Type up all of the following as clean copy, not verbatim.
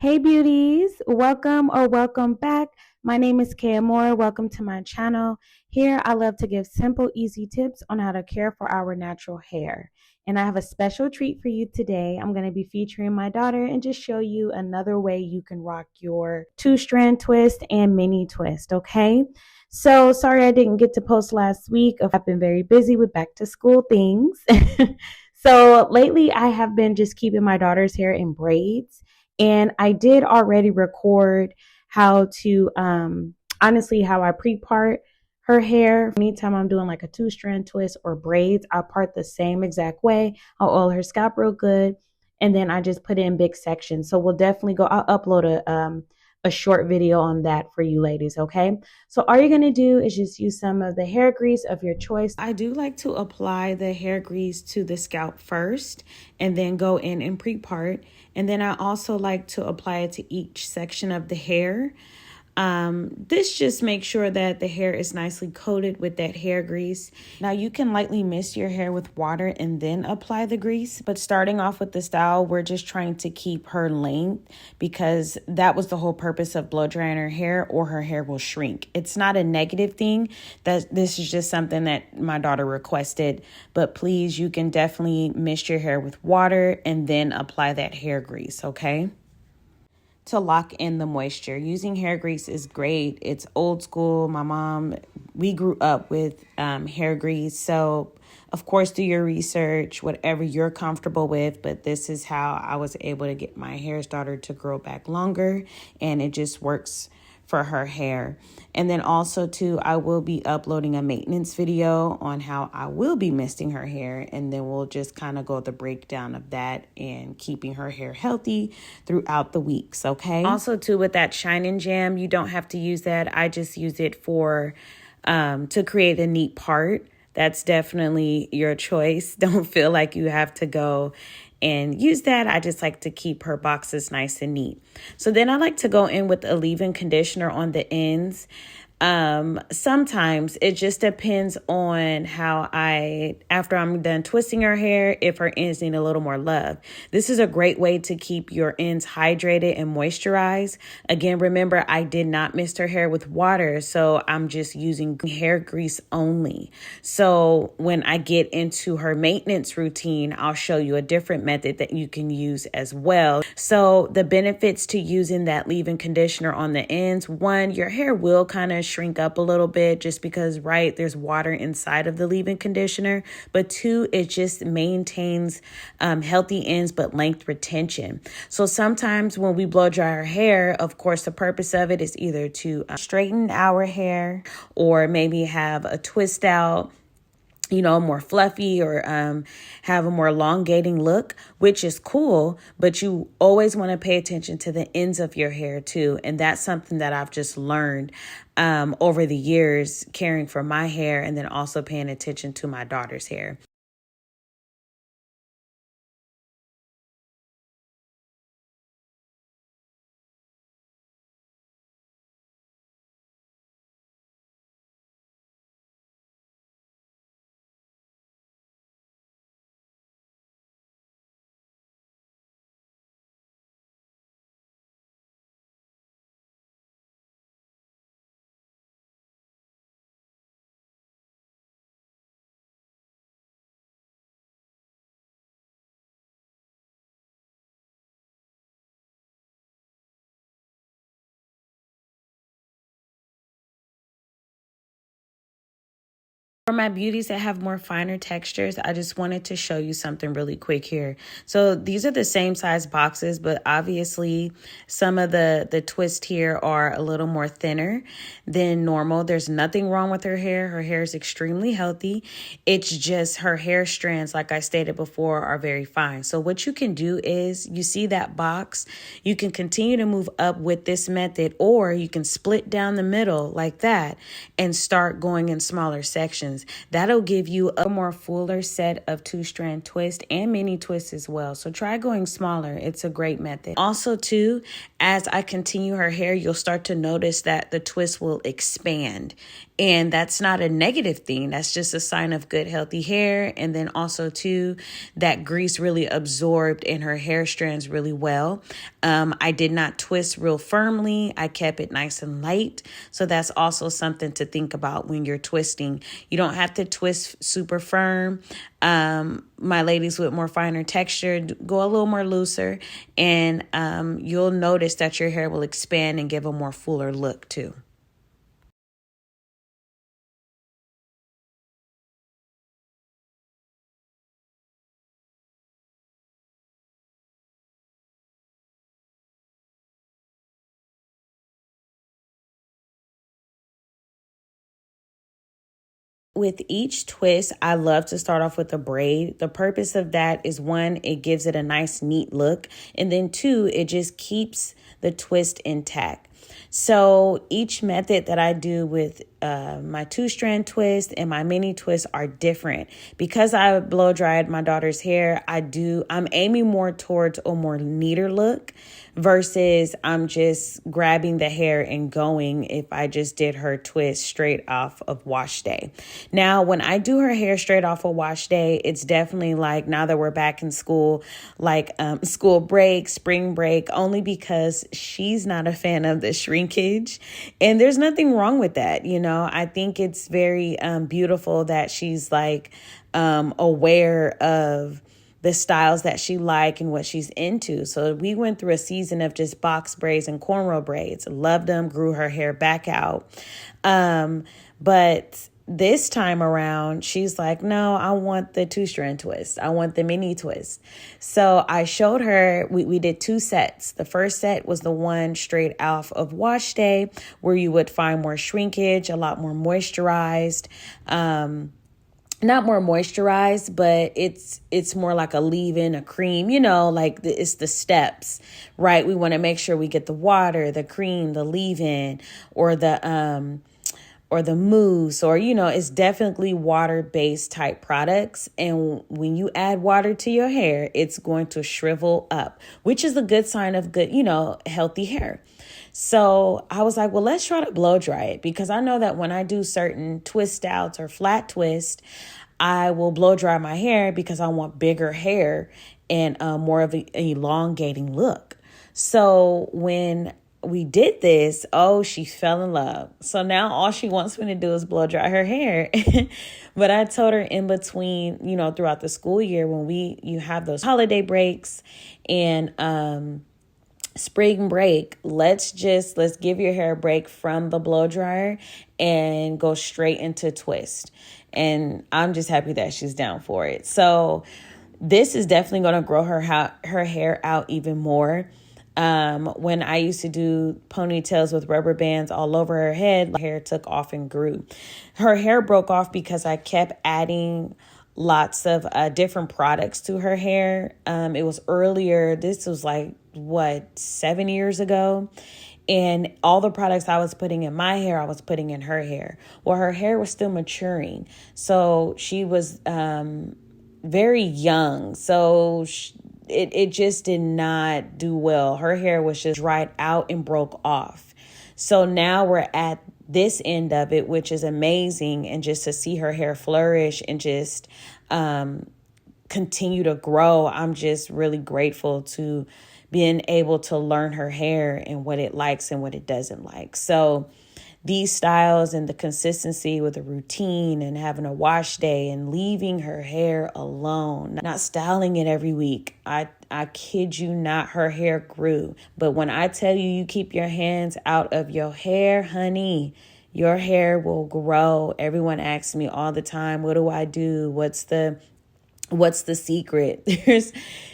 Hey beauties, welcome or welcome back. My name is Kaya Moore. Welcome to my channel. Here I love to give simple, easy tips on how to care for our natural hair. And I have a special treat for you today. I'm going to be featuring my daughter and just show you another way you can rock your two-strand twist and mini twist, okay? So sorry I didn't get to post last week. I've been very busy with back to school things. So lately I have been just keeping my daughter's hair in braids. And I did already record how to, honestly, how I pre-part her hair. Anytime I'm doing like a two-strand twist or braids, I part the same exact way. I'll oil her scalp real good. And then I just put it in big sections. So we'll definitely I'll upload a short video on that for you ladies, okay? So all you're gonna do is just use some of the hair grease of your choice. I do like to apply the hair grease to the scalp first and then go in and pre-part. And then I also like to apply it to each section of the hair. This just makes sure that the hair is nicely coated with that hair grease. Now you can lightly mist your hair with water and then apply the grease, but starting off with the style, we're just trying to keep her length because that was the whole purpose of blow drying her hair, or her hair will shrink. It's not a negative thing. This is just something that my daughter requested, but please, you can definitely mist your hair with water and then apply that hair grease, okay? To lock in the moisture. Using hair grease is great. It's old school. My mom, we grew up with hair grease. So, of course, do your research, whatever you're comfortable with. But this is how I was able to get my hair started to grow back longer. And it just works for her hair. And then also too, I will be uploading a maintenance video on how I will be misting her hair, and then we'll just kind of go the breakdown of that and keeping her hair healthy throughout the weeks, okay? Also too, with that shine and jam, you don't have to use that. I just use it for to create a neat part. That's definitely your choice. Don't feel like you have to go and use that. I just like to keep her boxes nice and neat. So then I like to go in with a leave-in conditioner on the ends. Sometimes it just depends on how after I'm done twisting her hair, if her ends need a little more love. This is a great way to keep your ends hydrated and moisturized. Again, remember, I did not mist her hair with water, so I'm just using hair grease only. So when I get into her maintenance routine, I'll show you a different method that you can use as well. So the benefits to using that leave-in conditioner on the ends: one, your hair will kind of shrink up a little bit just because, right, there's water inside of the leave-in conditioner. But two, it just maintains healthy ends but length retention. So sometimes when we blow dry our hair, of course, the purpose of it is either to straighten our hair or maybe have a twist out, more fluffy, or have a more elongating look, which is cool, but you always want to pay attention to the ends of your hair too. And that's something that I've just learned over the years, caring for my hair and then also paying attention to my daughter's hair. For my beauties that have more finer textures, I just wanted to show you something really quick here. So these are the same size boxes, but obviously some of the twists here are a little more thinner than normal. There's nothing wrong with her hair. Her hair is extremely healthy. It's just her hair strands, like I stated before, are very fine. So what you can do is, you see that box, you can continue to move up with this method, or you can split down the middle like that and start going in smaller sections. extensions. That'll give you a more fuller set of two-strand twist and mini twists as well. So try going smaller. It's a great method. Also too, as I continue her hair, you'll start to notice that the twist will expand. And that's not a negative thing. That's just a sign of good, healthy hair. And then also too, that grease really absorbed in her hair strands really well. I did not twist real firmly. I kept it nice and light. So that's also something to think about when you're twisting. You don't have to twist super firm. My ladies with more finer texture, go a little more looser, and you'll notice that your hair will expand and give a more fuller look too. With each twist, I love to start off with a braid. The purpose of that is one, it gives it a nice, neat look. And then two, it just keeps the twist intact. So each method that I do with my two-strand twist and my mini twist are different. Because I blow dried my daughter's hair, I'm aiming more towards a more neater look versus I'm just grabbing the hair and going if I just did her twist straight off of wash day. Now, when I do her hair straight off of wash day, it's definitely like now that we're back in school, like school break, spring break, only because she's not a fan of the shrinkage. And there's nothing wrong with that. You know, I think it's very beautiful that she's like aware of the styles that she like and what she's into. So we went through a season of just box braids and cornrow braids. Loved them, grew her hair back out. But this time around, she's like, no, I want the two-strand twist. I want the mini twist. So I showed her, we did two sets. The first set was the one straight off of wash day, where you would find more shrinkage, a lot more moisturized. Not more moisturized, but it's more like a leave-in, a cream, you know, like it's the steps, right? We want to make sure we get the water, the cream, the leave-in, or the mousse, or, you know, it's definitely water-based type products. And when you add water to your hair, it's going to shrivel up, which is a good sign of good, you know, healthy hair. So I was like, well, let's try to blow dry it, because I know that when I do certain twist outs or flat twist, I will blow dry my hair because I want bigger hair and more of an elongating look. So when we did this, oh, she fell in love. So now all she wants me to do is blow dry her hair. But I told her in between, you know, throughout the school year, when you have those holiday breaks and spring break, let's give your hair a break from the blow dryer and go straight into twist. And I'm just happy that she's down for it. So this is definitely going to grow her hair out even more. When I used to do ponytails with rubber bands all over her head, her hair took off and grew. Her hair broke off because I kept adding lots of different products to her hair. It was earlier. This was like, 7 years ago? And all the products I was putting in my hair, I was putting in her hair. Well, her hair was still maturing. So she was very young. So it just did not do well. Her hair was just dried out and broke off. So now we're at this end of it, which is amazing. And just to see her hair flourish and just continue to grow, I'm just really grateful to being able to learn her hair and what it likes and what it doesn't like. So these styles and the consistency with a routine and having a wash day and leaving her hair alone, not styling it every week. I kid you not, her hair grew. But when I tell you, you keep your hands out of your hair, honey, your hair will grow. Everyone asks me all the time, what do I do? What's the what's the secret?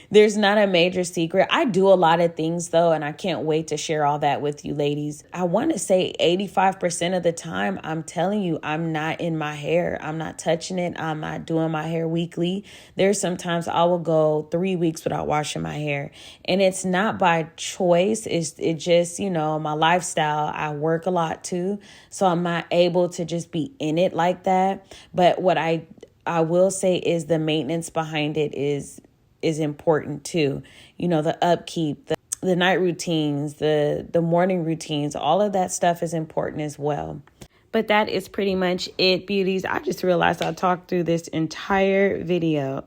There's not a major secret. I do a lot of things though, and I can't wait to share all that with you ladies. I want to say 85% of the time, I'm telling you, I'm not in my hair. I'm not touching it. I'm not doing my hair weekly. There's sometimes I will go 3 weeks without washing my hair. And it's not by choice. It just, my lifestyle. I work a lot too. So I'm not able to just be in it like that. But what I will say is the maintenance behind it is important too. The upkeep, the night routines, the morning routines, all of that stuff is important as well. But that is pretty much it, beauties. I just realized I talked through this entire video.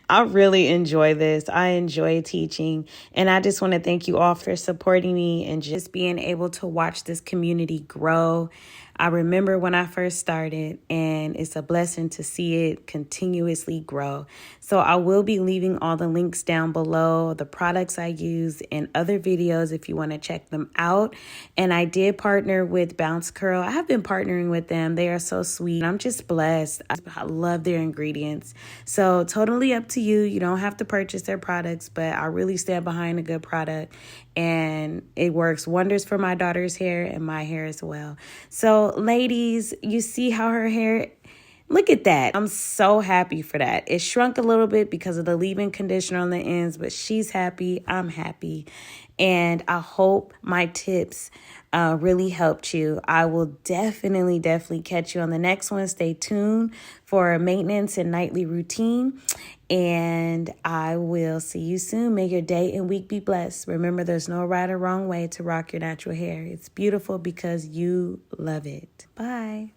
I really enjoy this. I enjoy teaching. And I just want to thank you all for supporting me and just being able to watch this community grow. I remember when I first started, and it's a blessing to see it continuously grow. So I will be leaving all the links down below, the products I use and other videos if you want to check them out. And I did partner with Bounce Curl. I have been partnering with them. They are so sweet. I'm just blessed. I love their ingredients. So totally up to you. You don't have to purchase their products, but I really stand behind a good product. And it works wonders for my daughter's hair and my hair as well. So ladies, you see how her hair, look at that. I'm so happy for that. It shrunk a little bit because of the leave-in conditioner on the ends, but she's happy. I'm happy. And I hope my tips really helped you. I will definitely catch you on the next one. Stay tuned for a maintenance and nightly routine. And I will see you soon. May your day and week be blessed. Remember, there's no right or wrong way to rock your natural hair. It's beautiful because you love it. Bye.